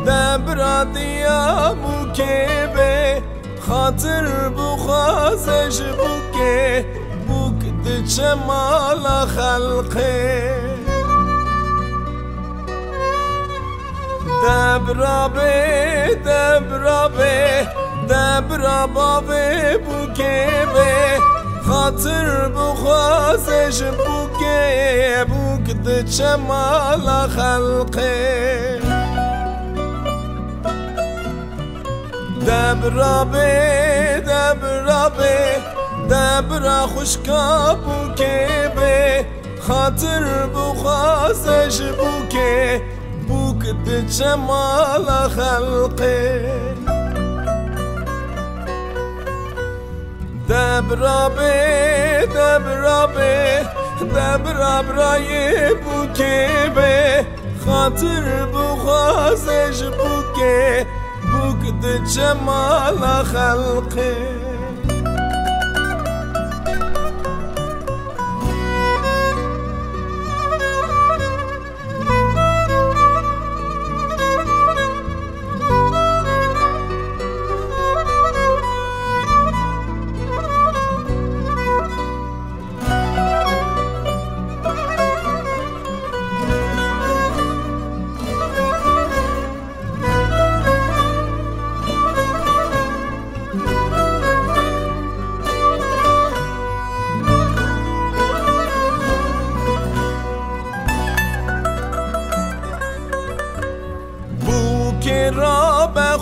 دبرا دیا بوکه خاطر بخوازش بوکه بوک دچه مالا خلقه دبرا بابه بوکه خاطر بخوازش بوکه بوک دچه مالا خلقه دبرا خوشکا بوکه به خاطر بخوازش بوکه بوک دچه مالا خلقه دبرا برای بوکه به خاطر بخوازش بوکه بوک دچه مالا خلقه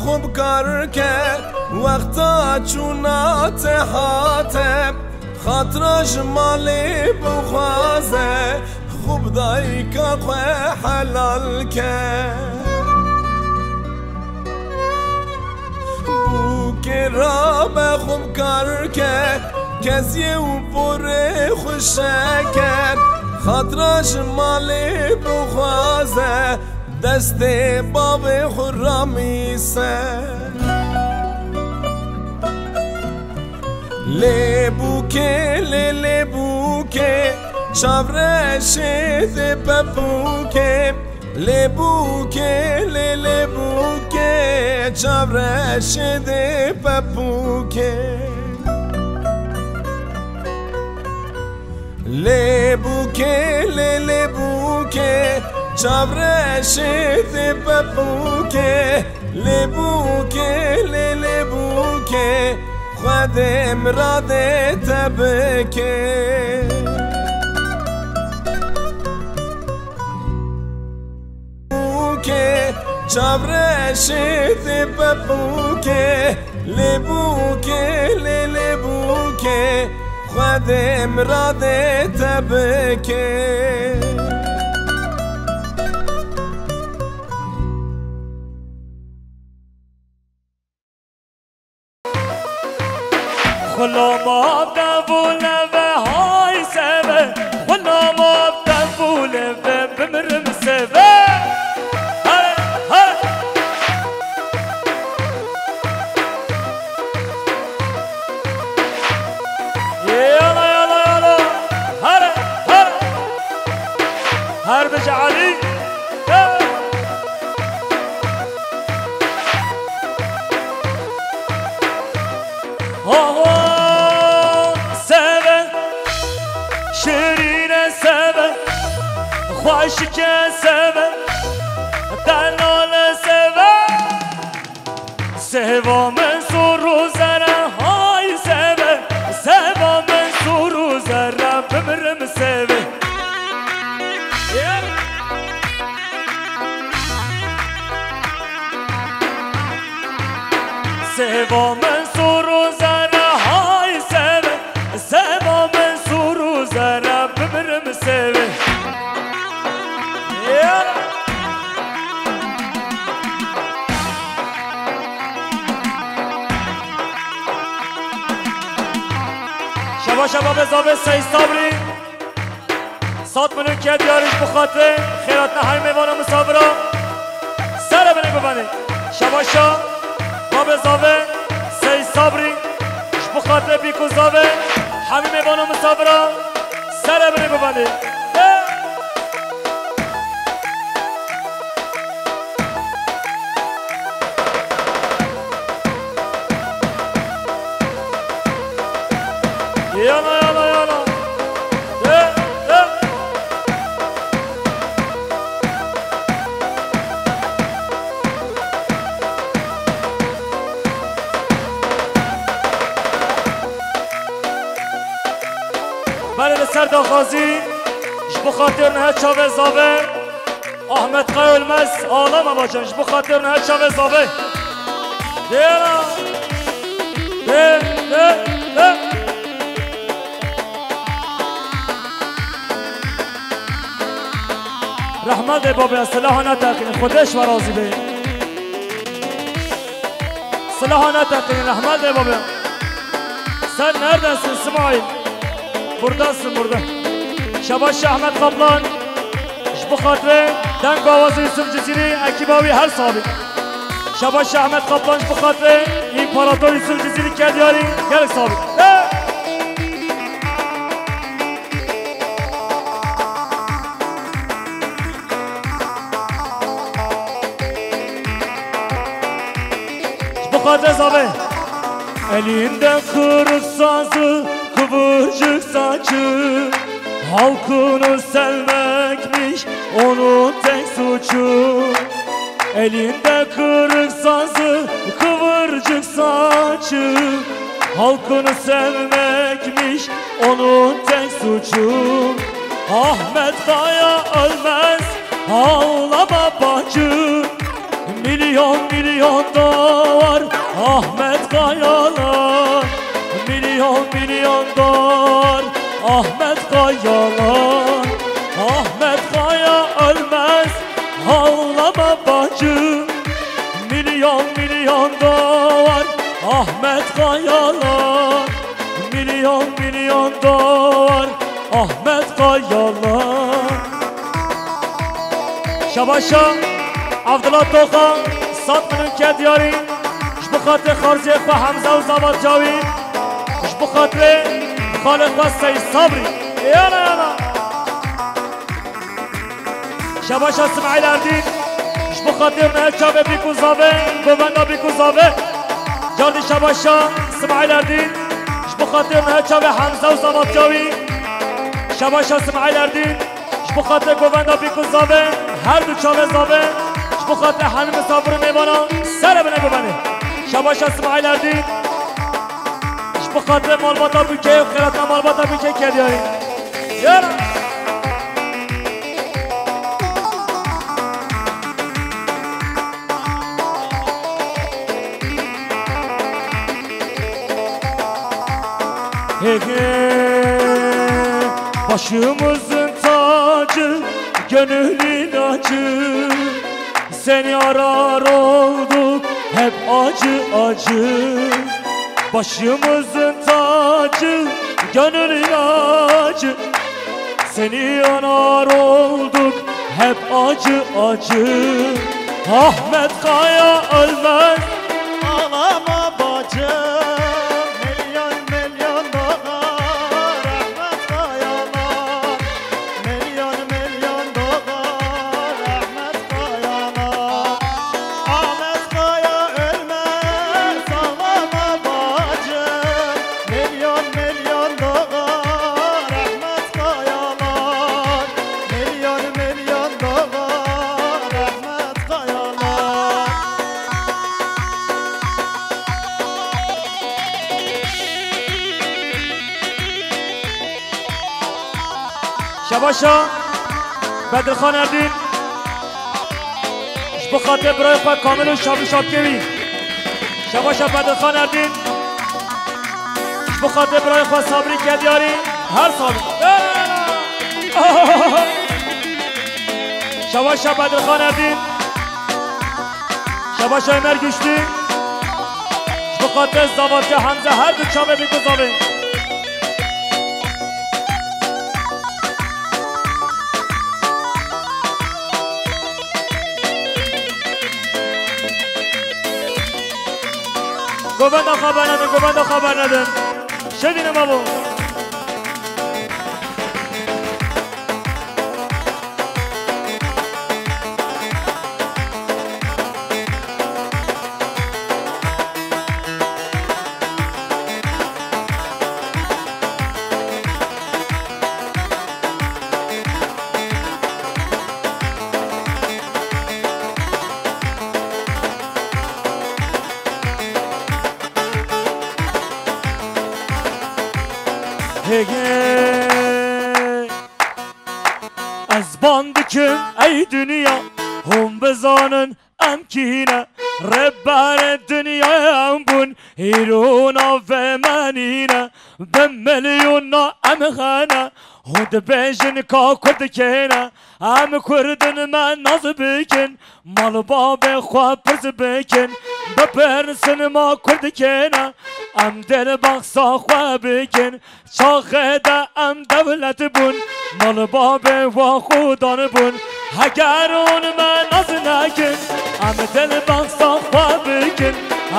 خوب کار کرد وقتا چونات حاتم خاطرش مالی بخوازه خوب دایی که خواه حلال کرد بوکه را به خوب کار کرد کسی او پره خوشه کرد خاطرش مالی بخوازه دست باب خرامی سر لیبوکه شاورش ده پپوکه لیبوکه شاورش ده پپوکه لیبوکه شاورش ده پپوکه لیبوکه خود امراد تبکه بوکه شاورش ده پپوکه لیبوکه خود امراد تبکه غلام دبوله و های سبه غلام دبوله و بمرم سبه يلا هر بجعلي عاشق سبا دلال سبا سبا منصور و زره های سبا منصور و زره بمرم سبا سبا منصور و زره های سبا منصور و زره بمرم سبا شبا شباب زابه سید صبری 100 میلیون که دیارش بخاطر خیرات نهای میوان مسابرا سر بینه ببنده شبا شباب زابه سید صبری بخاطر بیکو زابه همین میوان مسابرا سر بینه ببنده یالا یالا یالا بله سر داخازی بخاطر نه چاوه زاوه احمد قایل مس عالم باجنش بخاطر نه چاوه زاوه دیالا رحمت بابا سلاح نتاقین خودش و راضی به سلاح نتاقین رحمت بابا سر نردنسن اسماعیل بردنسن برده شباش احمد قبلان بخاطره دنگ آواز یوسف جزیری اکیباوی هر صابی شباش احمد قبلان بخاطره امپراتور یوسف جزیری کردیاری گلک صابی بخاطر زابه elinde kırık sazı kıvırcık saçı halkını sevmekmiş onun tek suçu elinde kırık sazı kıvırcık saçı halkını sevmekmiş onun tek suçu Ahmet Kaya ölmez ağlama bacı milyon milyon dolar Ahmet Kayalar milyon milyon dolar Ahmet Kayalar Ahmet Kaya ölmez ağlama bacım milyon milyon dolar Ahmet Kayalar milyon milyon dolar Ahmet Kayalar Şabaşa Abdullah Toka 100 میلیون که دیاری بخاطر خارجی خو حمزه و زباد جاوی بخاطر خالق و سید صبری یالا یالا شباش اسماعیل اردین بخاطر نه چاوه بیکو زابه گووندا بیکو زابه جاردی شباشا اسماعیل اردین بخاطر نه چاوه حمزه و زباد جاوی شباش اسماعیل اردین بخاطر گووندا بیکو زابه هر دو چاوه زابه بخاطر همین مسافر میوانا سر بینه ببنه شباش اسماعیل اردین بخاطر مالباتا بکه و خیراتنا مالباتا بکه کردیاری یالا başımızın tacı gönül ilacı seni arar olduk hep acı acı başımızın tacı gönül ilacı seni arar olduk hep acı acı Ahmet Kaya ölmez ağlama bacım milyon milyon dolar Ahmet Kayalar milyon milyon dolar Ahmet Kayalar Ahmet Kaya ölmez ağlama bacım milyon milyon dolar Ahmet Kayalar milyon milyon dolar Ahmet Kayalar شباشا بدرخان اردین بخاطر برای خود کامل و شابی شابکوی شباشا بدرخان اردین بخاطر برای خود صبری کردیاری هر صبری شباشا بدرخان اردین شباشا امر گشتی بخاطر زوات حمزه هر دو چامه بیگذابه گوبند خبر ندن گوبند خبر ندن شدین بابو از باند کن ای دنیا هم بزانن ام کینه ربر دنیا ام بون ایرونا و منینه به میلیونا ام خانه هود بیجن کا کرد کنه ام کردن من ناز بکن مال باب خواب پرز بکن بپرسن ما کرد کنه ام دل بخصا خواب بکن چاخه ده ام دولت بون مال باب و خودان بون اگر اون من ناز نکن ام دل بخصا خواب بکن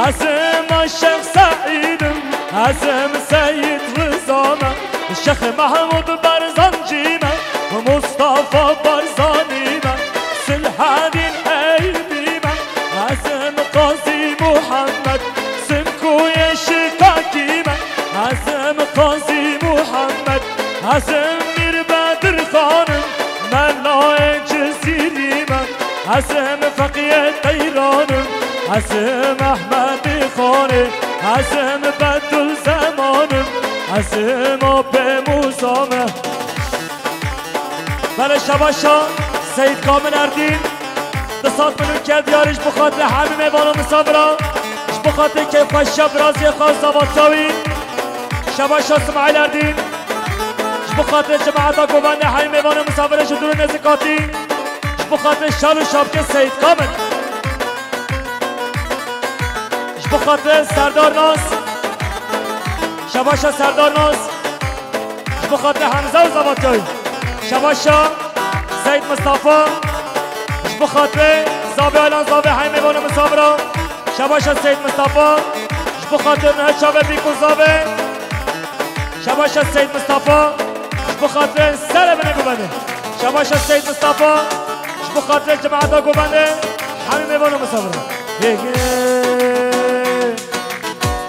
ازم شیخ سعیدم ازم سید رزامه شیخ محمود برزان جیمه و مصطفى برزانیمه سلح دین ایبیمه ازم قاضی محمد سمکوی شکاکیمه ازم قاضی محمد ازم میر بدر خانم ملای جزیریمه ازم فقیه قیرانم ازم احمد خانه ازم بدل زمانم ازم آب موسامه بله شباشا سید کامل اردین دستات منو کرد یارش بخاطر همه میوانو مسافرا بخاطر که خوشا برازی خواست زواتاوی شباشا اسماعیل اردین بخاطر جماعتا گوبنده همه میوانو مسافرش دور نزکاتی بخاطر شال و شابک سید کامل بخاطر سردار ناس شباشا سردار ناس بخاطر حمزه و زواتاوی شباشا سید مصطفى بخاطر زابي الان زابي هاي میوانو مسافرا شباشا سید مصطفى بخاطر نهچاوه بیکو زابي شباشا سید مصطفى بخاطر سر بنه گوبنده شباشا سید مصطفى بخاطر جماعتا گوبنده همه میوانو مسافرا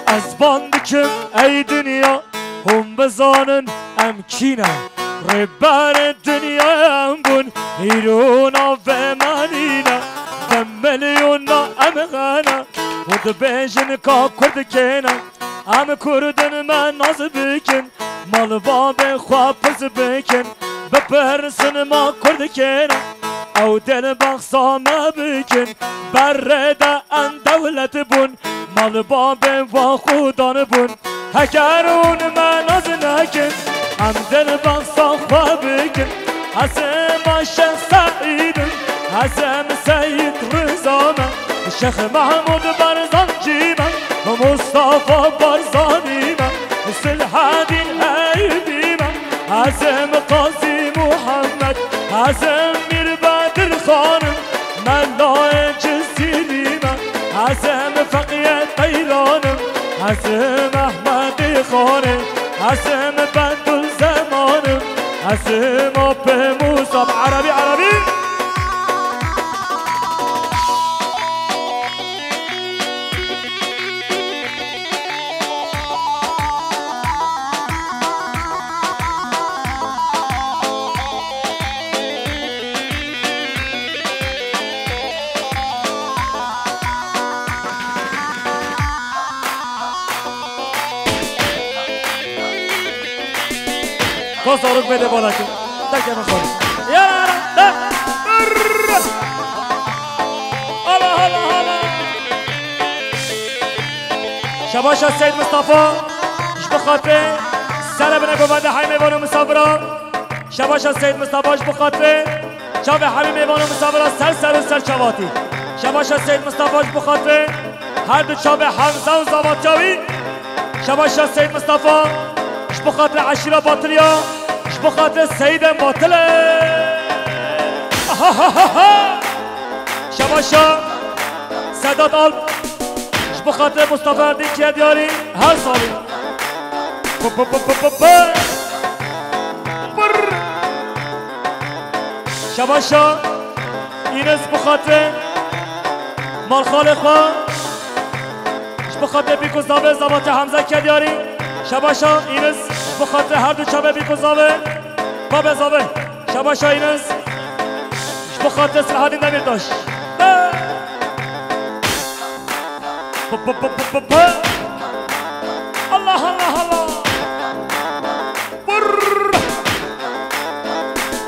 از باند کم ای دنیا هم بزانن ام کینه ربر دنیا ام بون ایرونا و منینه و میلیونا ام غنه و بیجن کا کرد کنه ام کردن من ناز بکن مال باب خواب پرز بکن بپرسن ما کرد کنه او دل بخصا ما بکن برده ان دولت بون مال باب و خودان بون اگر اون من ناز نکن ام دل بخصا خواب بکن ازم شیخ سعیدم ازم سید رزامه شیخ محمود برزان جیمه و مصطفى برزانیمه سلح دین ایبیمه ازم قاضی محمد ازم میر بدر خانم ملای جزیریمه ازم فقیه قیرانم ازم احمد خانه ازم بدل زمانم ازم آب موسام عربی عربی کسارک بده بالا که دکه میخوری یارا حالا حالا حالا شباشا سید مصطفى اش بخاطر سر بنه گوبنده های میوانو مسافرا شباشا سید مصطفى اش بخاطر چاوه همه میوانو مسافرا سر چواتی شباشا سید مصطفى اش بخاطر هر دو چاوه حمزه و زواتاوی شباشا سید مصطفى اش بخاطر عشیره باطلیا اش بخاطر سید باطله شباشا سادات آلب اش بخاطر مصطفى اردین که دیاری هر سالی شباشا اینس بخاطر مال خال خواه بخاطر بیکو زاوه زبات حمزه که دیاری شباشا اینس بخاطر هر دو چابه بیکو زاوه باب زاوه شباشا اینس بخاطر صلاح الدین دمیرداش الله الله الله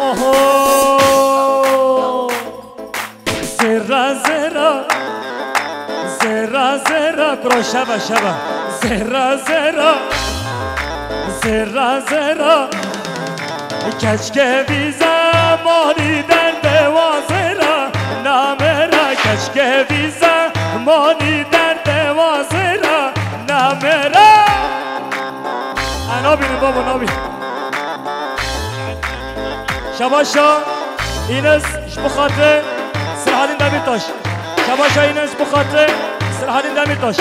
اوهو زرا زرا زرا زرا کرو شبا شبا زرا زرا زرا زرا کچکه بی زمانی در دوازرا نامرا کچکه بی زمانی در دوازرا نامرا نابینه بابا نابینه شباشا اینس بخاطر صلاح الدین دمیرداش شباشا اینس بخاطر صلاح الدین دمیرداش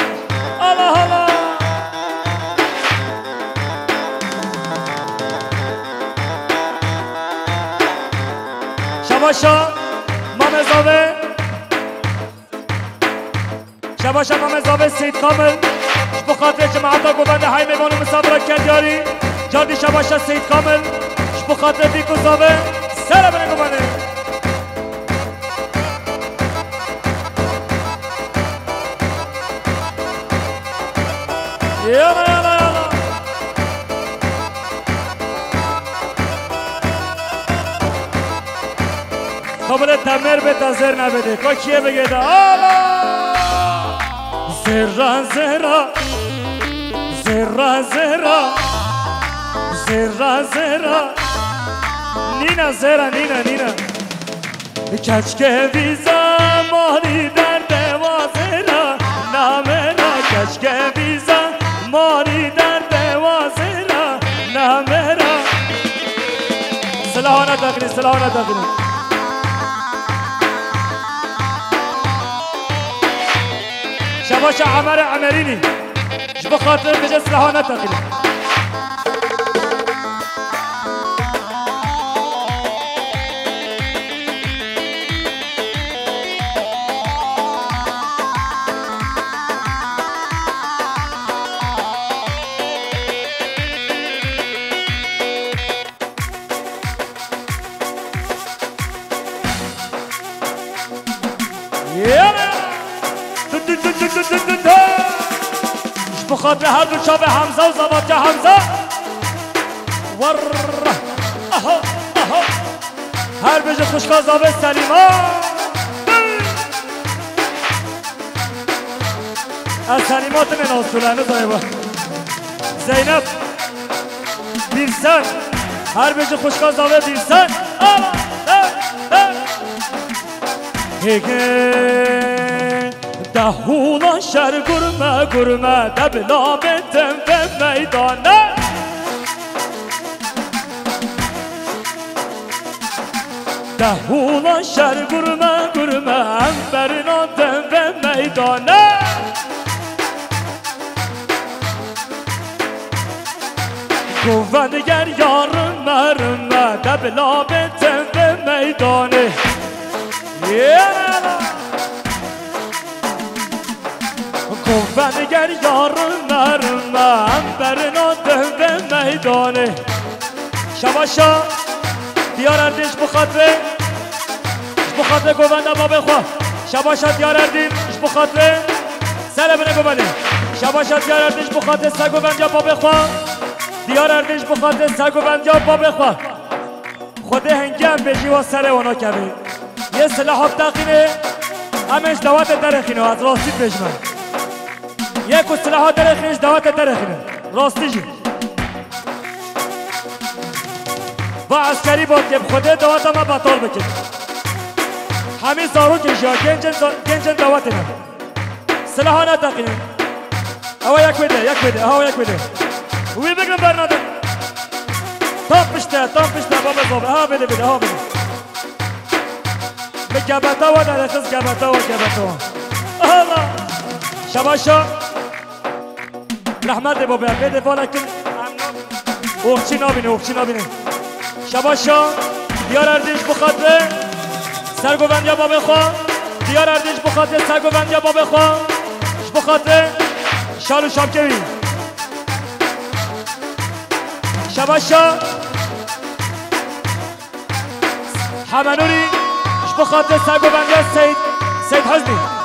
الله الله شباشا مام زاوه شباشا مام زاوه سید کامل بخاطر جماعتا گوبنده های میوان مسابقه کردیاری جاردی شباشا سید کامل بخاطر بیکو زاوه سر بره گوبنده یالا یالا یالا خبر تمر به تازر نبده که کیه بگه دا زرا زرا زرا زرا زرا زرا نینا زرا نینا نینا کچکه بی زمانی در دوازرا نامرا کچکه بی زمانی در دوازرا نامرا سلاحانه داخلی سلاحانه داخلی شباشا عمر عمريني شبه خاطر بجس لهانا تقيل بخاطر هر دو چاپ حمزه و زبات حمزه ور اها اها هر بجه خوشکا زابه سلیما از سلیمات من آسولانه زایبا زینب بیرسن هر بجه خوشکا زابه بیرسن دهولا شر گرمه گرمه دبلا بتم به میدانه دهولا شر گرمه گرمه انبرنا دم به میدانه گوندگر یارم مرمه دبلا بتم به میدانه گوندگر یارم مرمه انبرنا دم به میدانه شباشا دیار اردیش بخاطر گوونده بابه خواه شباشا دیار اردیش بخاطر سر بنه گوونده شباشا دیار اردیش بخاطر سر گوونده بابه خواه دیار اردیش بخاطر سر گوونده بابه خواه خود هنگم به جیوا سر اونا کبه یه سلاحات تاقینه همش دوات درخینه از راستی بجمن یک و سلاحات درخینش دوات درخینه راستی جی با عسکری با که خوده دوات ما بطال بکن همین زارو کشی ها گنجن دوات نه سلاحا نتاقینه اوا یک بده اوا یک بده وی بگرم برناده تام پشته بابا بابا ها بده ها بده به گبتا و در خز گبتا و الله شباشا رحمت بابا بده ولكن اوخچی نبینه شباشا دیار اردیش بخاطر سرگووندیا بابا خواه دیار اردیش بخاطر سرگووندیا بابا خواه بخاطر شالو شامکوی شباشا حمنوری بخاطر سرگووندیا سید حزنی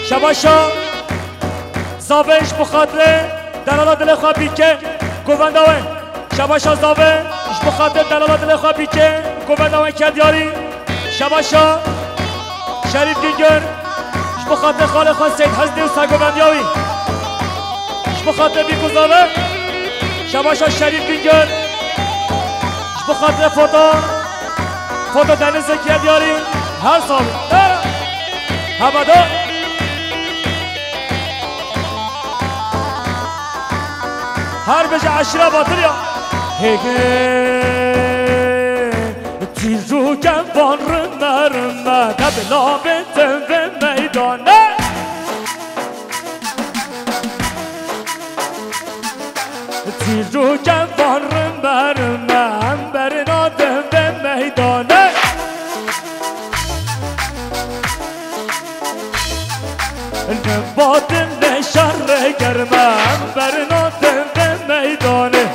شباشا زاوش بخاطر دلالا دل خواه بیکه گوونداوه شباشا زاوش بخاطر دلالا دل خواه بیکه گوونداوه کردیاری شباشا شریف گیگر بخاطر خاله خواه سید حزنی و سرگووندیاوی بخاطر بیکوزاوه شباشا شریف گیگر بخاطر فوتو دنیز کردیاری هر سال همدا هر بجه عشره باطل یا تیر رو گنبان رمه دبلا بتن به میدانه تیر رو گنبان رمه هم برنادم به میدانه نباتن شر گرمه هم برنادم میدانه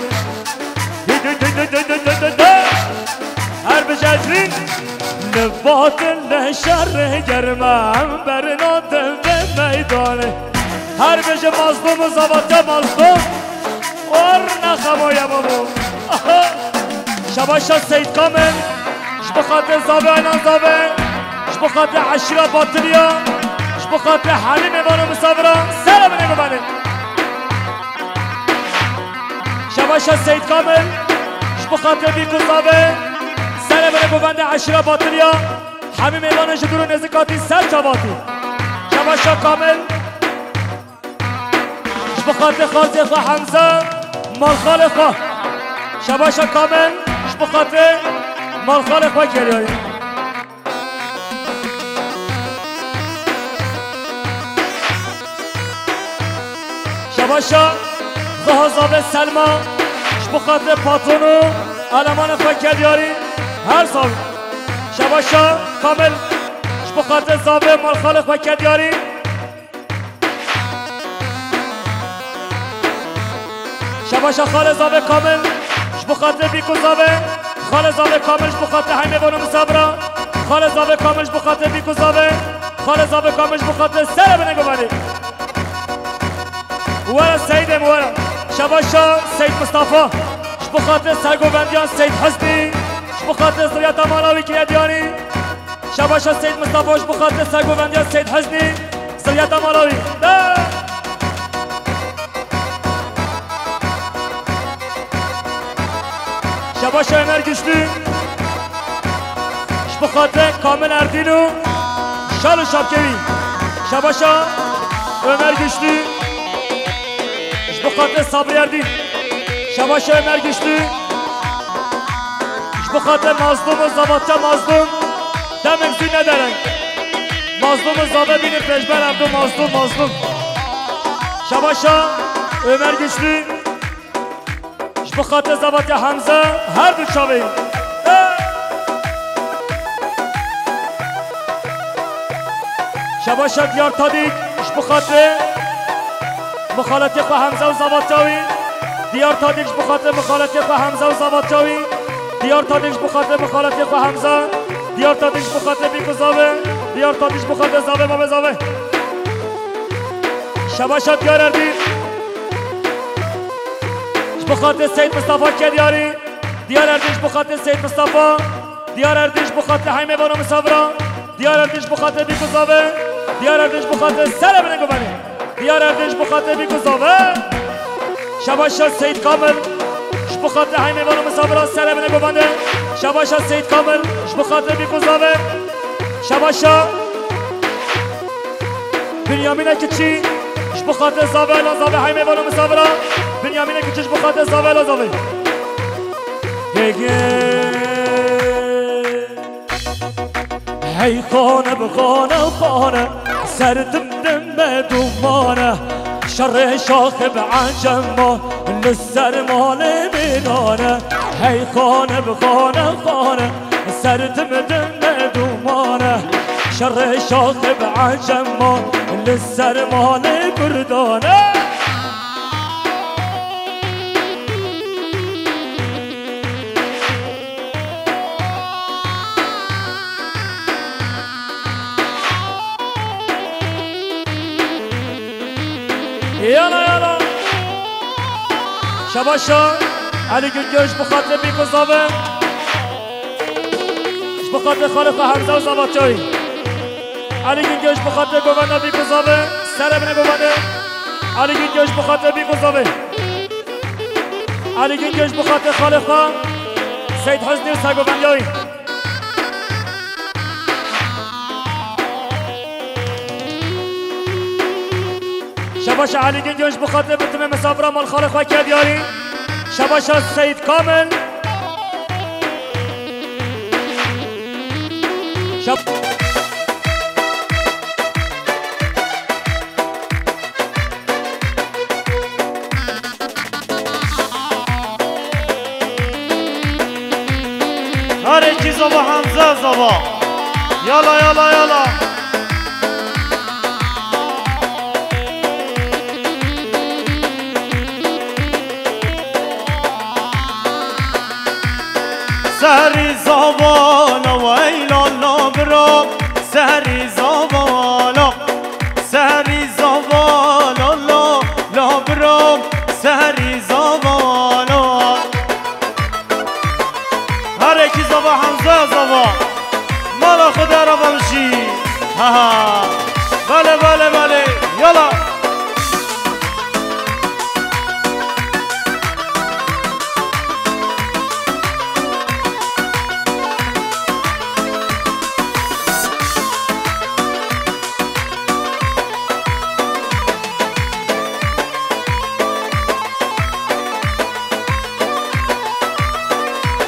هر بججرین نبات شر گرمم برنادم به میدانه هر بجه مظلوم و زباته مظلوم ور نخمایم امو شباشا سید کامل شبخاطر زابه اینان زابه شبخاطر عشیره باطلیا شبخاطر حلیم ایوانو مسافرا سلام نگو بله شباشا سید کامل بخاطر بیکوزاوه سر بره گووند عشیره باطلیا همه میوانش درو نزدیکاتی سر چاواتی شباشا کامل بخاطر خازی خواه حمزه مالخال خواه شباشا کامل بخاطر مالخال خواه گریایی شباشا زهازاوه سلما بخاطر پاتونو علمان فکریاری هر سال شباشا کامل بخاطر زاوه مالخال فکریاری شباشا خال زاوه کامل بخاطر بیکو زاوه خال زاوه کامل بخاطر همه بانو مسابرا خال زاوه کامل بخاطر بیکو زاوه خال زاوه کامل بخاطر سر بنگو بانی ورا سیدم ورا شباشا سید مصطفی بخاطر سرگووندیان سید حزنی بخاطر زریعت مالاوی کردیانی شباشا سید مصطفی بخاطر سرگووندیان سید حزنی زریعت مالاوی شباشا امر گشتی بخاطر کامل اردینو شالو شابکوی شباشا امر گشتی بخاطر صبری اردین شباشا امر گشتی بخاطر مظلوم و زباطه مظلوم دمک زی ندارن مظلوم و زابه بینی پشبر عبدو مظلوم شباشا امر گشتی بخاطر زباطه حمزه هر دو چاوی شباشا دیار تادیک بخاطر مخالطی خواه حمزه و زباطاوی دیار تادیکش بخاطر مخالطی خواه حمزه و زباطاوی دیار تادیکش بخاطر مخالطی خواه حمزه دیار تادیکش بخاطر بیکو زاوه دیار تادیکش بخاطر زاوه بابه زاوه شباشا دیار اردین بخاطر سید مصطفی کردیاری دیار اردینش بخاطر سید مصطفی دیار اردینش بخاطر همه بانو مسافرا دیار اردینش بخاطر بیکو زاوه دیار اردینش بخاطر سر بنگو بانی دیار اردینش بخاطر بیکو زاوه شباشا سید کامل بخاطر همه بانو مسافرا سر بنگو بانی شباشا سید کامل بخاطر بیکو زاوه شباشا بنیامین کچی بخاطر زاوه الان زاوه همه بانو مسافرا بنیامین کچیش بخاطر زاوه الان زاوه هی خانه بخانه خانه سردم دم بدومانه شر شاخب عجمه لسر مال میدانه هی خانه بخانه خانه سردم دم بدومانه شر شاخب عجمه لسر مال بردانه يلا يلا شباشا علي قنقوش بخاطر بيكو صابر بخاطر خالق حمزة وصاباتوي علي قنقوش بخاطر قوانا بيكو صابر سربنا قوانا علي قنقوش بخاطر بيكو صابر علي قنقوش بخاطر خالقا سيد حسني وساقو بنيوي شباشا علي قنقوش بخاطر بتم مسافرة مال خالق وكيد ياري شباشا السيد كامل هر کی زبا حمزه زبا يلا يلا يلا سهری زبالا ویلا لابرا سهری زبالا سهری زبالا لابرا سهری زبالا هر یکی زبا حمزه زبا مالا خدا را بمشی ها بله بله بله یلا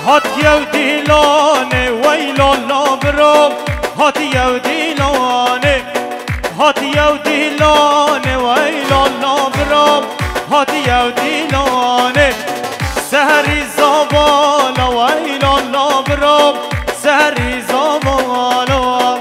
هاتي وديلاني ويلا لابرام هاتي وديلاني هاتي وديلاني ويلا لابرام هاتي وديلاني سهري زبالا ويلا لابرام سهري زبالا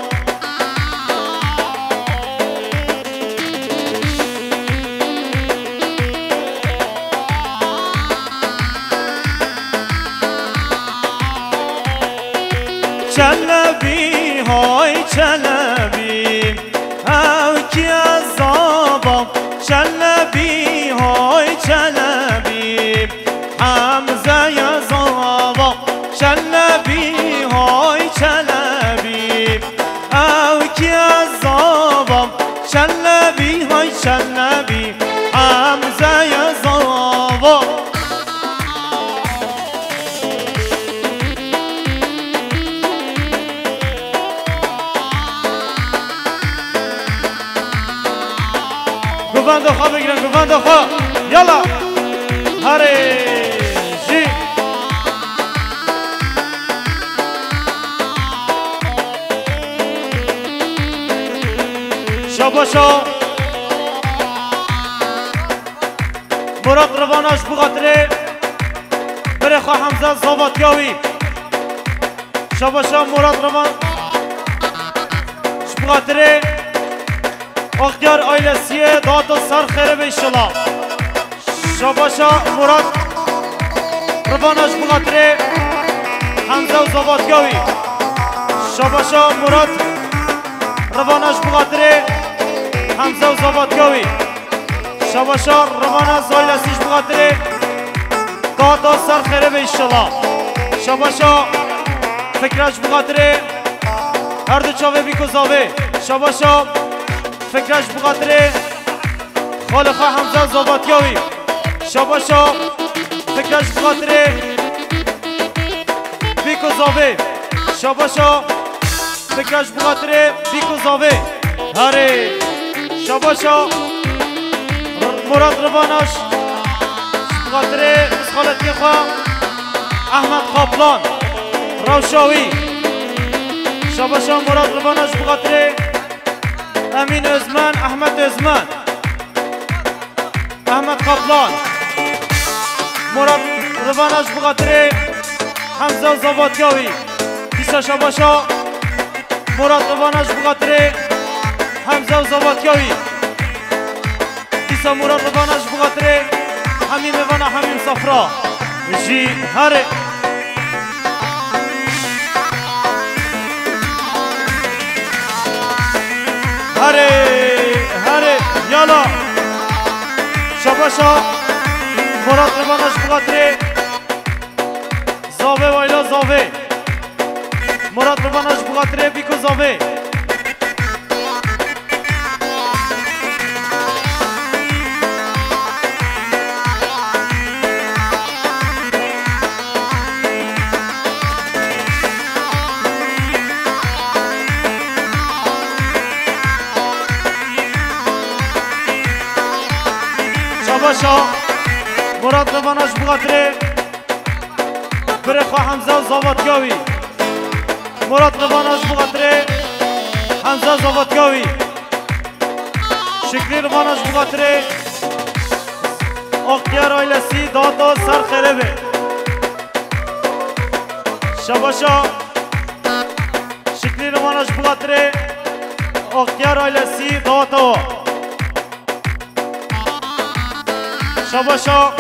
چلبی های چلبی او کی عذابم چلبی های چلبی حمزه یزابم چلبی های چلبی او کی عذابم چلبی های چلبی حمزه یزابم گوبند خواه بگیرن گوبند خواه یالا هره جی شاباشا مراد رواناش بخاطره بره خواه حمزه زاباتیاوی شاباشا مراد روان بخاطره اختیار آیلسیه داد و سر خیره بیشلا شاباشا مراد رواناش بخاطره حمزه و زبادگاوی شاباشا مراد رواناش بخاطره حمزه و زبادگاوی شاباشا رواناش آیلسیش بخاطره داد و سر خیره بیشلا شاباشا فکرش بخاطره هر دو چاوه بیکوزاوه شاباشا فکرش بخاطره خالقا حمزه زاباتیاوی شاباشا فکرش بخاطره بیکو زاوه شاباشا فکرش بخاطره بیکو زاوه هره شاباشا مراد رواناش بخاطره مسخالتی خواه احمد قابلان روشاوی شاباشا مراد روانش بخاطر امین ازمن احمد ازمن احمد قبلان مراد روانش بخاطر حمزه زاواتیاوی دیسا شاباشا مراد روانش بخاطر حمزه زاواتیاوی دیسا مراد روانش بخاطر حمیم وانا حمیم صفرا جی هره هره هره یالا شاباشا مراد روانش بخاطر زاوه وایلا زاوه مراد روانش بخاطر بیکو زاوه شاباشا مراد روانش بخاطر برخوا حمزه و زاواتیاوی مراد روانش بخاطر حمزه زاواتیاوی شکلی روانش بخاطر اختیار آیلسی دادا سر خربه شاباشا شکلی روانش بخاطر اختیار آیلسی دادا شاباشا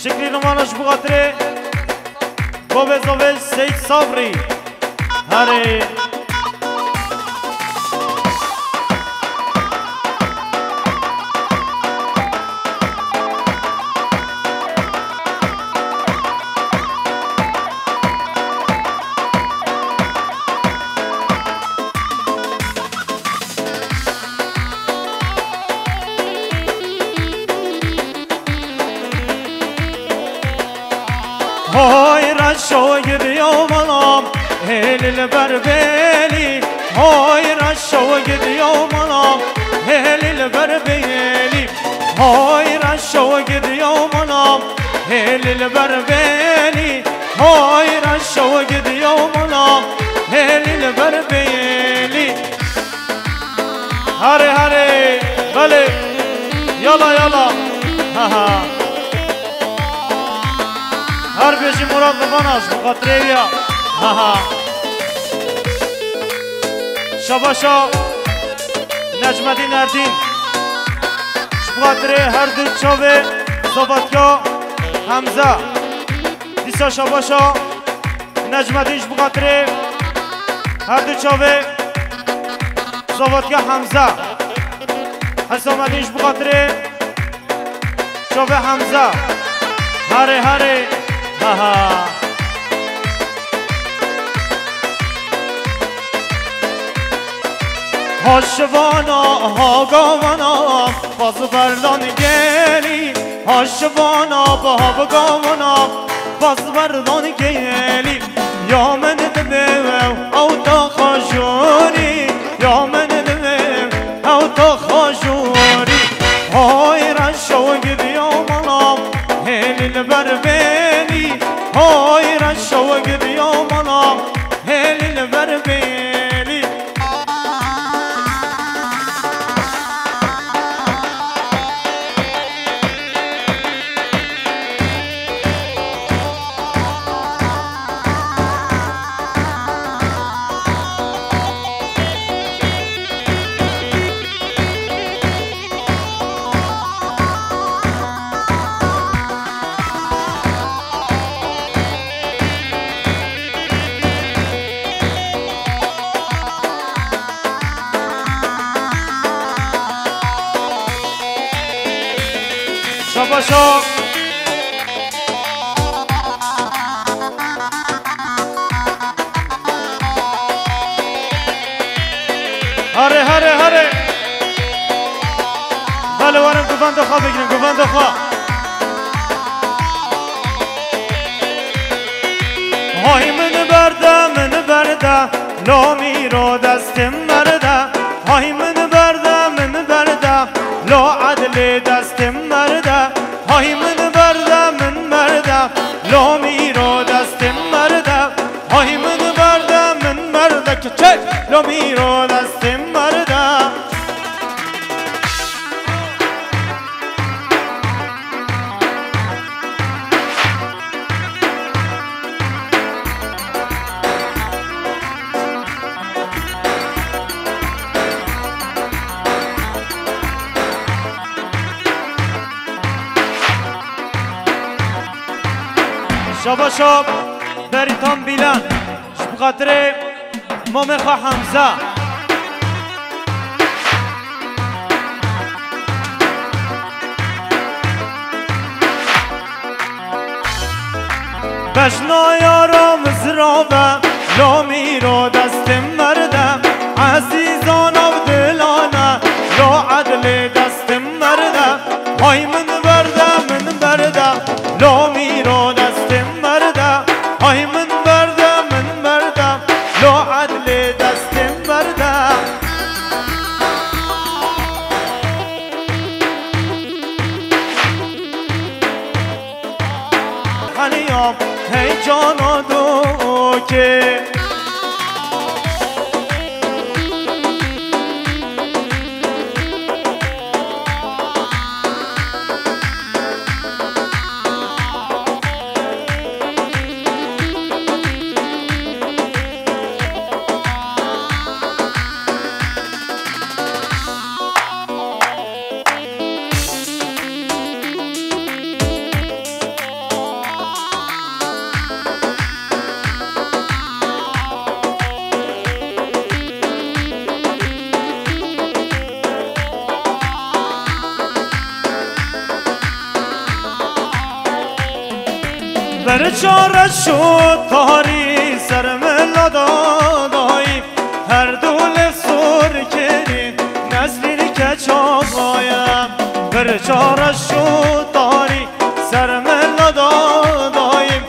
شکلی روانش بخاطر بابا زاوج سید صبری هره هاي رشو يديوم الام هيل البربيلي هاي رشو يديوم الام هيل البربيلي هاي رشو يديوم الام هيل البربيلي هاي رشو يديوم الام هيل البربيلي هاري هاري بلي يلا يلا ها هر بیشی مراد روانش بخاطر بیا شاباشا نجم الدین اردین بخاطر هر دو چاوه زاواتیا حمزه دیسا شاباشا نجم الدینش بخاطر هر دو چاوه زاواتیا حمزه حسام الدینش بخاطر چاوه حمزه هره هره هاشوانا هاگاوانا باز برلان گلی هاشوانا با هاگاوانا باز برلان گلی یا من دمیم او تا خاجوری یا من دمیم او تا خاجوری های رشو گدیام الام هیل البربیلی های رشو گدیام الام هیل البربیلی شاباشا هره هره هره بله وارم گوفند خواه بگیرم گوفند خواه های من برده لامی رو دستم برده های من برده لا عدل دستم مرده های من برده لامی رو دستم مرده های من برده لو میرو دست مرده شابا شاب بریتان بیلن بخاطر مام خواه حمزه بشنا یارم زراوه لا میرو دست مردم عزیزان و دلانه لا عدل دست مردم های من بردم لا میرو دست مردم های من بردم لا عدل دست مردم هنیام هی جانا دو که برچار شد تاری سر ملادایی هر دول سور کری نسلی کچاقایم برچار شد تاری سر ملادایی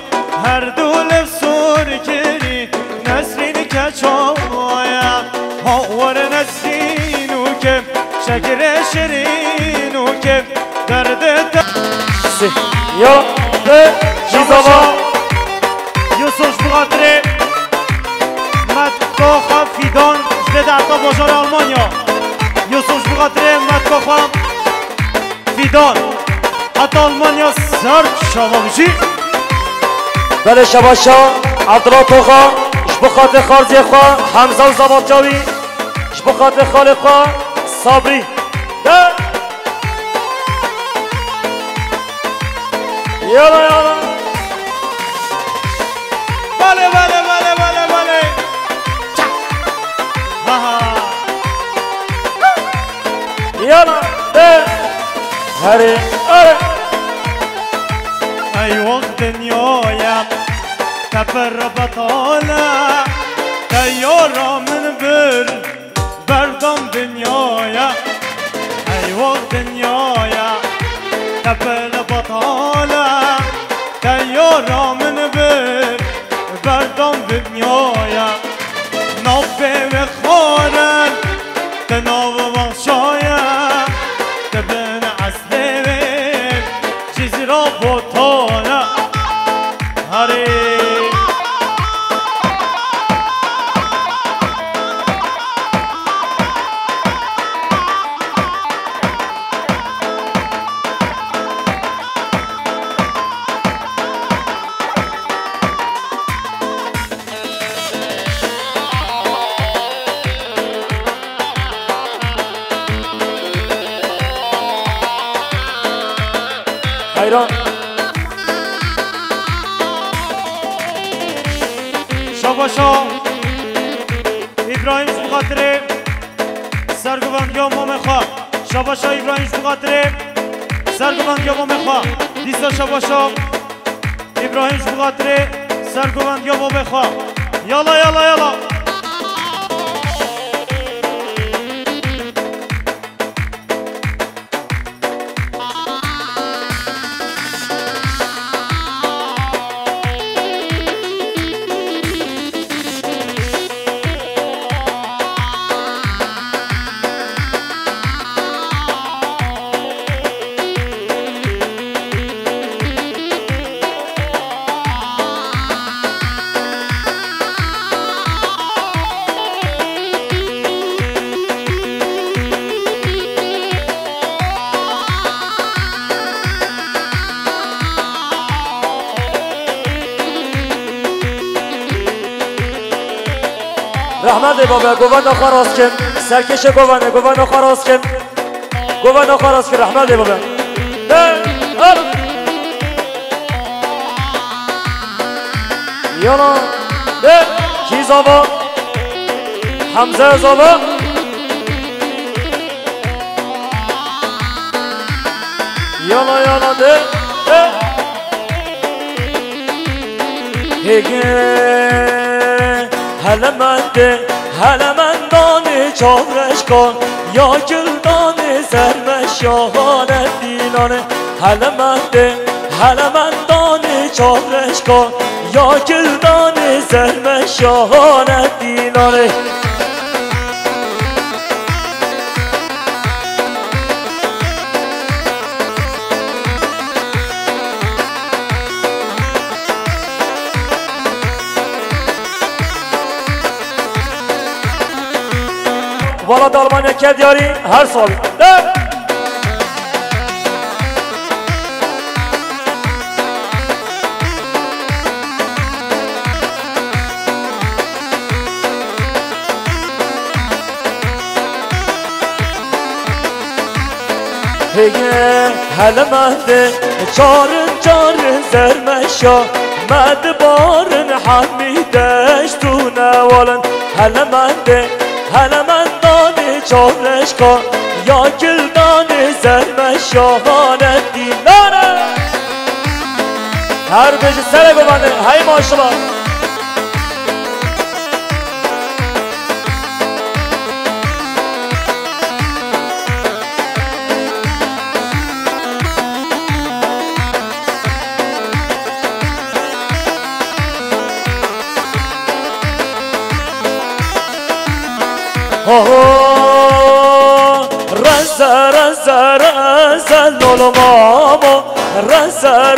هر دول سور کری نسلی کچاقایم هاور نسینو که شکر شیرینو که درد یا چیزاوا یوسف بخاطر مدکاخا فیدان جده درتا بازار آلمانیا یوسف بخاطر مدکاخا فیدان حتی آلمانیا سرد شما بشی بله شباشا عبدالله توخا بخاطر خارزی خواه حمزه و زباب جاوی بخاطر خالق خواه صابری یالا یالا بله بله بله بله بله یالا هری ای وقت دنیایم تپر بطاله تیارا من بردم دنیایم ای وقت دنیایم تپر بطاله تیارا من بردم دنیایم نافه و خورن تناو بخشایم تبن عسله چیزی را بطاله هری حیران شاباشا ابراهیم بخاطر سرگوبند یا مام خواه شاباشا ابراهیم بخاطر سرگوبند یا مام خواه دیستا شاباشا ابراهیم بخاطر سرگوبند یا مام خواه یالا یالا یالا رحمت بابا گوان خراس کن سرکش گوانه گوان خراس کن گوان خراس کن رحمت بابا یالا ده کی زابا حمزه زابا یالا یالا ده هگه هل من دانه چاورش کن یا گلدانه زرمش شاهانه دیلانه هل من دانه چاورش کن یا گلدانه زرمش شاهانه دیلانه والا دالمانیا که دیاری هر سال هیه هل مهده چارن زرمشا مد بارن حمیدش تو نوالن هل من دانه چارش کن یا گلدانه زرمش شاهانه دیلانه هر بجه سره گوانه های ماشالله رزا لولو ماما رزا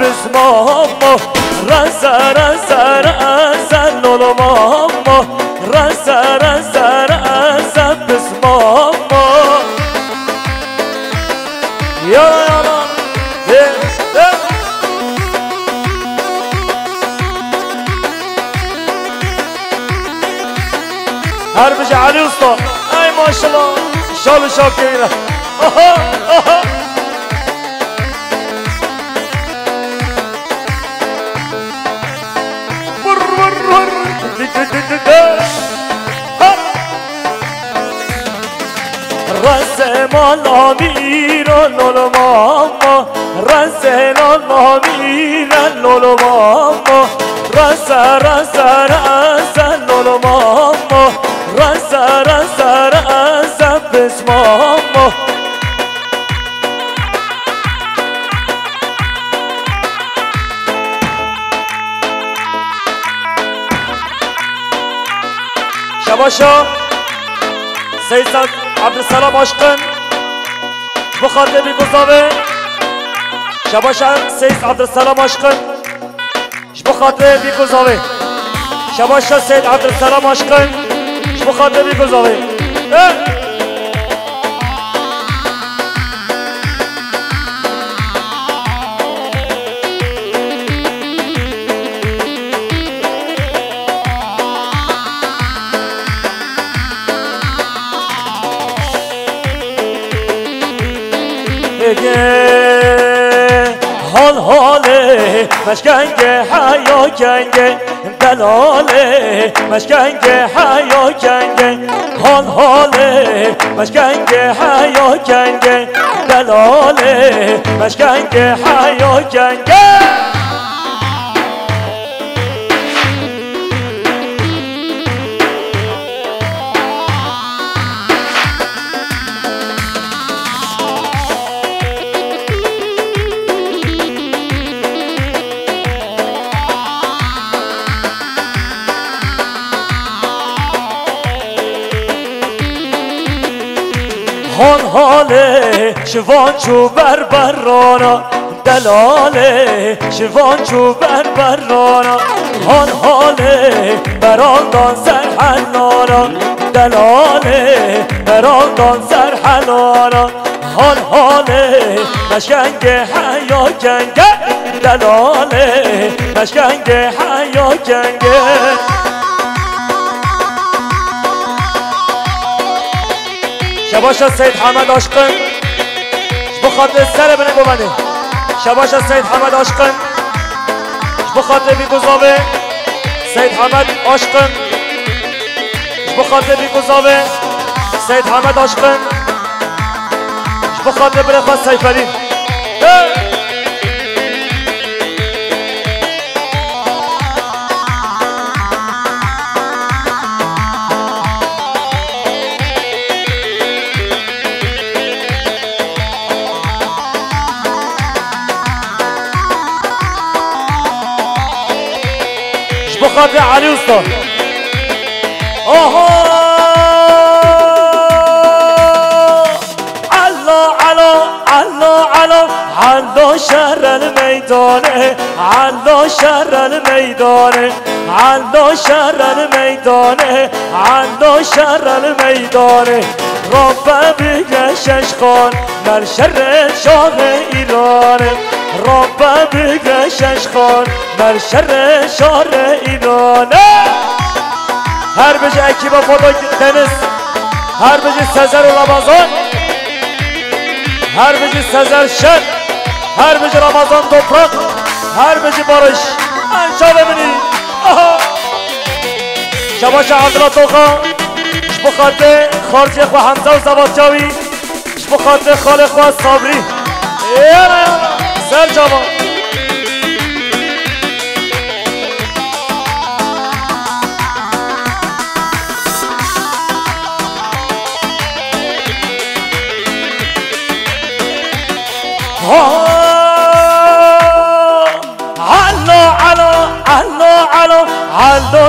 بز ماما رزا لولو ماما رزا بز ماما یالا هر بجه علی استا ای ماشالله شال شاکرینه رزمان آمیران لولو ماما رزمان آمیران لولو ماما رزا لولو ماما رزا بز ماما شباشا سید عبدالسلام عاشقن بخاطر بیگذابه شباشا سید عبدالسلام عاشقن بخاطر بیگذابه شباشا سید عبدالسلام عاشقن بخاطر بیگذابه حاله مشکنگه حیا کنگه دلاله مشکنگه حیا کنگه حاله مشکنگه حیا کنگه دلاله مشکنگه حیا کنگه حاله شوان چو بربرانا دلاله شوان چو بربرانا حاله براندان سر حلانا دلاله براندان سر حلانا حاله مشکنگه حیا کنگه دلاله مشکنگه حیا کنگه شباشا سید حمد عاشقن بخاطر سر بنه بمنه شباشا سید حمد عاشقن بخاطر بیگزاوه سید حمد عاشقن بخاطر بیگزاوه سید حمد عاشقن بخاطر برخواه سیفرین بخاطر علي أسطى علو شهر الميدان علو شهر الميدان علو شهر الميدان علو شهر الميدان رب بگشش خان در شر شاه ایران رب بگشش خان در شر شاه ایران هر بجه اکیبا فوتو دنیز هر بجه سزر و رمضان هر بجه سزر شد هر بجه رمضان توپرق هر بجه بارش انشا ببینی شباش عبدالله توخا بخاطر خارجی خو حمزه و زبادجاوی بخاطر خال خو صابری سر جوان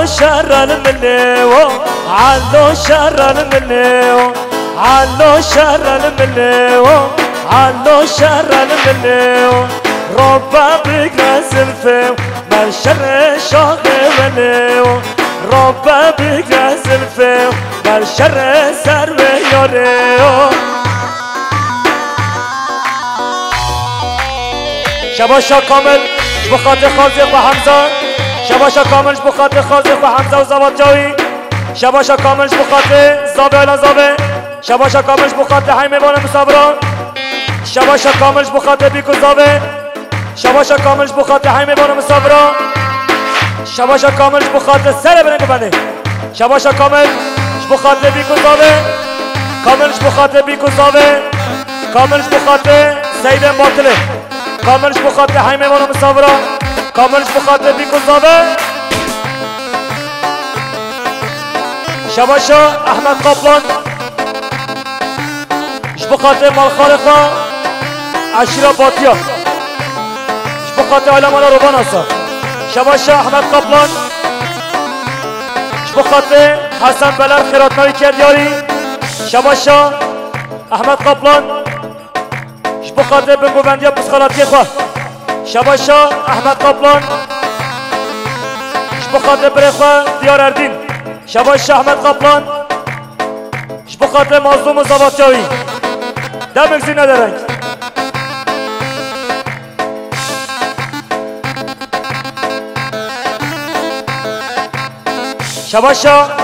علو شهر المليو علو شهر المليو علو شهر المليو علو شهر المليو ربا بقاس الفيو من شر شاقي وليو ربا بقاس الفيو من شر سروي يوريو شباشا كامل بخاطر خالزي وحمزة شباشا كاملش بخاطر خالزي وحمزة وزبادجاوي شباشا كاملش بخاطر زابي ولا زابي شباشا كاملش بخاطر حيمي بانا مصابران شباشا كاملش بخاطر بيكو زابي شباشا كاملش بخاطر حيمي بانا مصابران شباشا كاملش بخاطر سر بنه ببنه شباشا كاملش بخاطر بيكو زابي كاملش بخاطر بيكو زابي كاملش بخاطر سيد باطله كاملش بخاطر حيمي بانا مصابران كاملش بخاطر بيكو زابي شباشا احمد قبلان بخاطر مال خالقا عشيرة باطية بخاطر علماء روبان هسا شباشا احمد قبلان بخاطر حسن بلر خيرات نوي كردياري شباشا احمد قبلان بخاطر بنگوبندية بسخالاتي خواه شباشا احمد قبلان بخاطر برخواه ديار اردين شباشا احمد قبلان بخاطر مظلوم و زبادجاوي دمك زي ندرك شباشا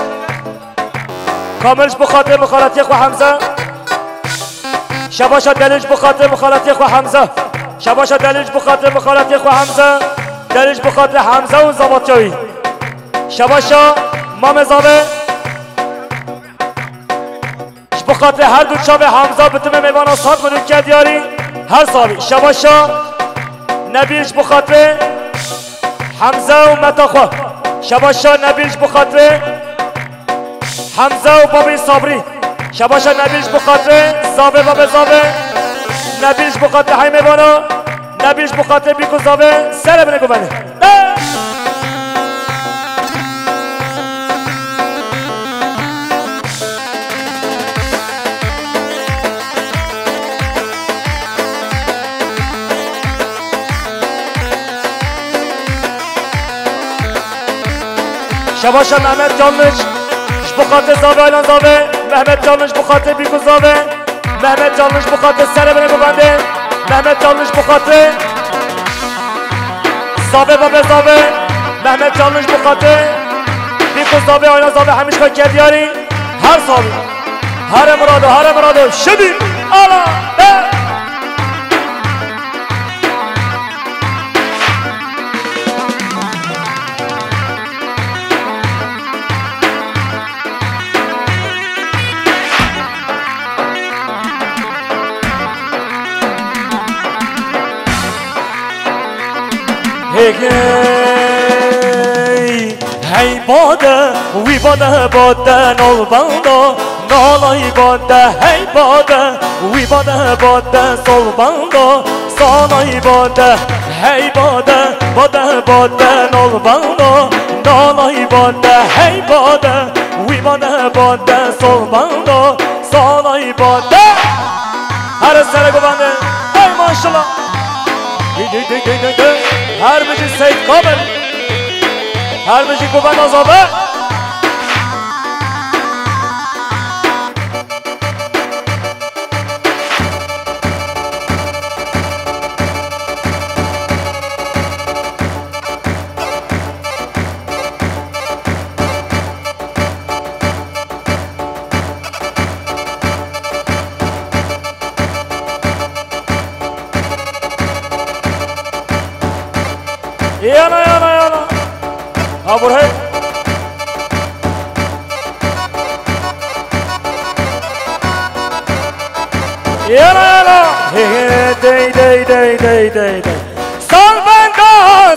كاملش بخاطر مخالطي اخو حمزة شباشا دليلش بخاطر مخالطي اخو حمزة شباشا دليلش بخاطر مخالطي اخو حمزة دليلش بخاطر حمزة و زبادجاوي شباشا مام زابه بخاطر هر دو چاوه حمزه بتمه میوانا صاد منو که دیاری هر سالی شباشا نبیلش بخاطر حمزه و متاخوه شباشا نبیلش بخاطر حمزه و بابی صابری شباشا نبیلش بخاطر زابه بابه زابه نبیلش بخاطر های میوانا نبیلش بخاطر بیکو زابه سر بنگو بنه شباشا محمد جانش بخاطر زاوه ایلان زاوه محمد جانش بخاطر بیکو زاوه محمد جانش بخاطر سر بنه ببنده محمد جانش بخاطر زاوه بابه زاوه محمد جانش بخاطر بیکو زاوه ایلان زاوه همیش خواه کردیاری هر سالی هر مرادو شبی آلا هی باده وی باده باده نال باندا نالای باده هی باده وی باده باده سال باندا سالای باده هی باده باده باده نال باندا نالای باده هی باده وی باده باده سال باندا سالای باده هر سر گوانده ای ماشالله هر بجی سید کامل هر بجی گوان آزابه يلا ابو رهيب يلا دي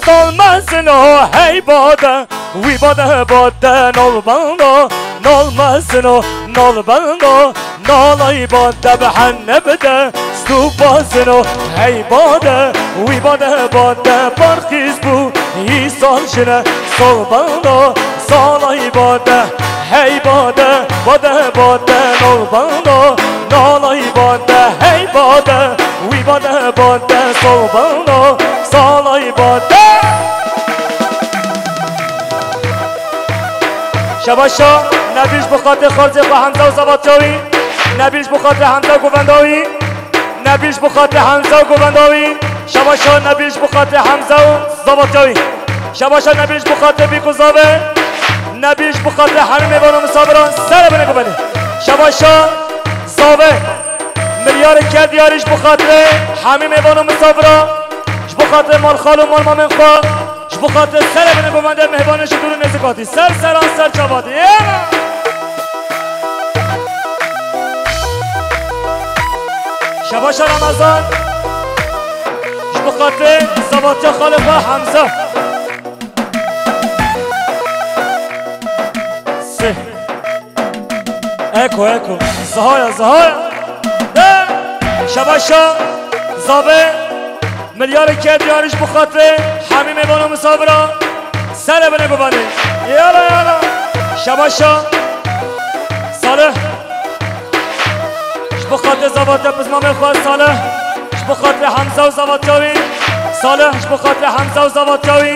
صال مسنو هي بادا وي بادا نول باندو نول مسنو نول باندو نول بادا بحن بدا ستو بازنو هي بادا وي بادا برخيز بو يسال شنا صال باندو صال بادا هي بادا نول باندو نول بادا هي بادا وي بادا صال باندو صال بادا شباشا نبیش بخاطر خارجه با حمزه و زباتاوی نبیش بخاطر حمزه و گوبنداوی نبیش بخاطر حمزه و گوبنداوی شباشا نبیش بخاطر حمزه و زباتاوی شباشا نبیش بخاطر بیکوزاوه نبیش بخاطر حرمه بانو مسابران سر بنه گوبنه شباشا زاوه ملیار کرد یاریش بخاطر حمیمه بانو مسابران بخاطر مال خالو مال مامن خواه بخاطر سر بنه بمانده مهبانش دور نزکاتی سران سر چاباتی شباش رمضان بخاطر زباتی خالقا حمزه سه اکو زهایا شباشا زابه ملیار که دیارش بخاطر حمیمه بانو مسابران سر بنه ببنه یالا شباشا صالح بخاطر زواته بزمام خواه صالح بخاطر حمزه و زواتاوی صالح بخاطر حمزه و زواتاوی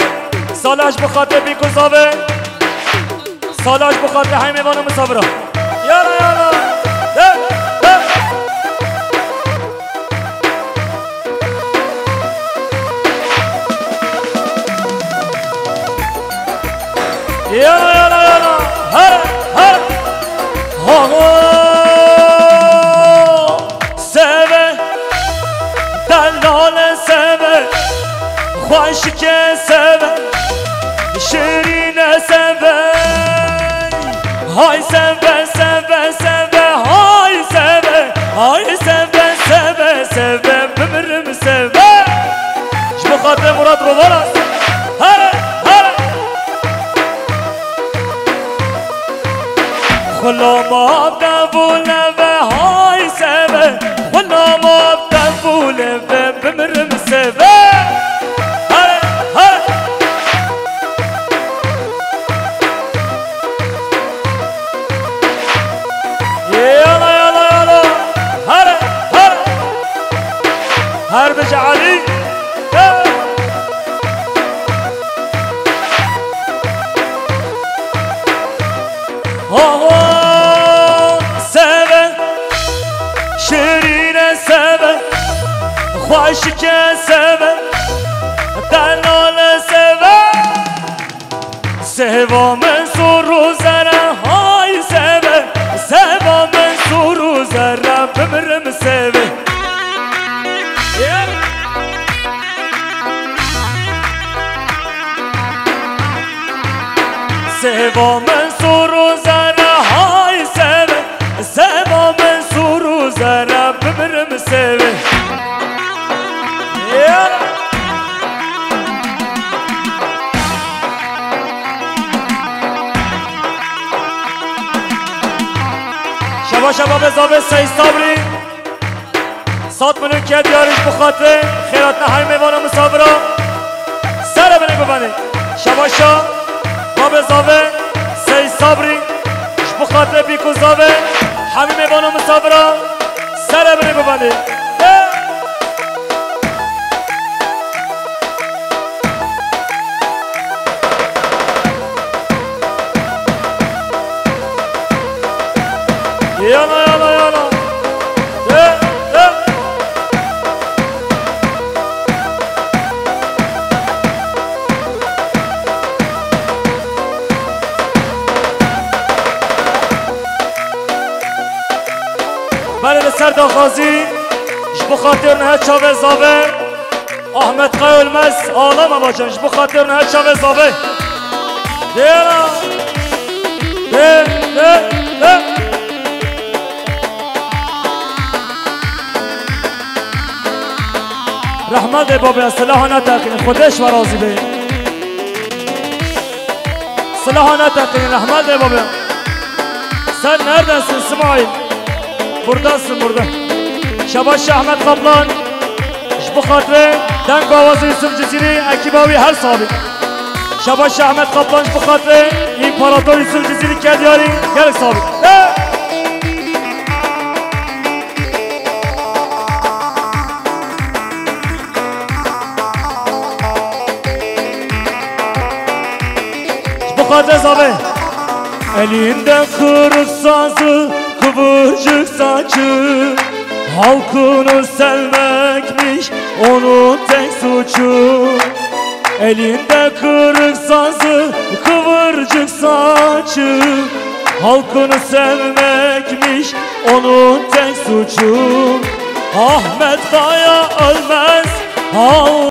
صالح بخاطر بیکوزاوه صالح بخاطر حمیمه بانو مسابران یالا يلا هلا سبه دلال سبه خوشک سبه شیرین سبه های سبه های سبه بمرم سبه شبخاطر مراد روبالاس هلا غلام دبوله و های سبه غلام دبوله و بمرم سبه يلا هر بجعلي خوشک سبه دلال سبه سوا منصور رو زره های سبه سوا منصور سوا منصور و زره های سوه سوا منصور و زره ببرم سوه شبا شبا به زابه سی صبری 100 میلیون که دیارش بخاطر خیرات نهای میوان و مسافرا سر بینه ببنده شبا شا با به زابه سی صبری بخاطر بیکو زابه همه میوان و مسافرا سر بینه ببنده یالا یالا یالا بله سر داخازی بخاطر نه چاوه زاوه احمد قیل مس عالم آباجان بخاطر نه چاوه زاوه دیالا ده رحمت بابا سلاح نتاقین خودش و راضی به سلاح نتاقین رحمت بابا سر نردنسن سماعیل بردنسن برده شباش احمد قبلان بخاطره دنگ آواز یوسف جزیری اکیباوی هر ثابت شباش احمد قبلان بخاطره این پاراتور یوسف جزیری کردیاری گرک ثابت بخاطر زابه elinde kırık sazı kıvırcık saçı halkını sevmekmiş onun tek suçu elinde kırık sazı kıvırcık saçı halkını sevmekmiş onun tek suçu Ahmet Kaya ölmez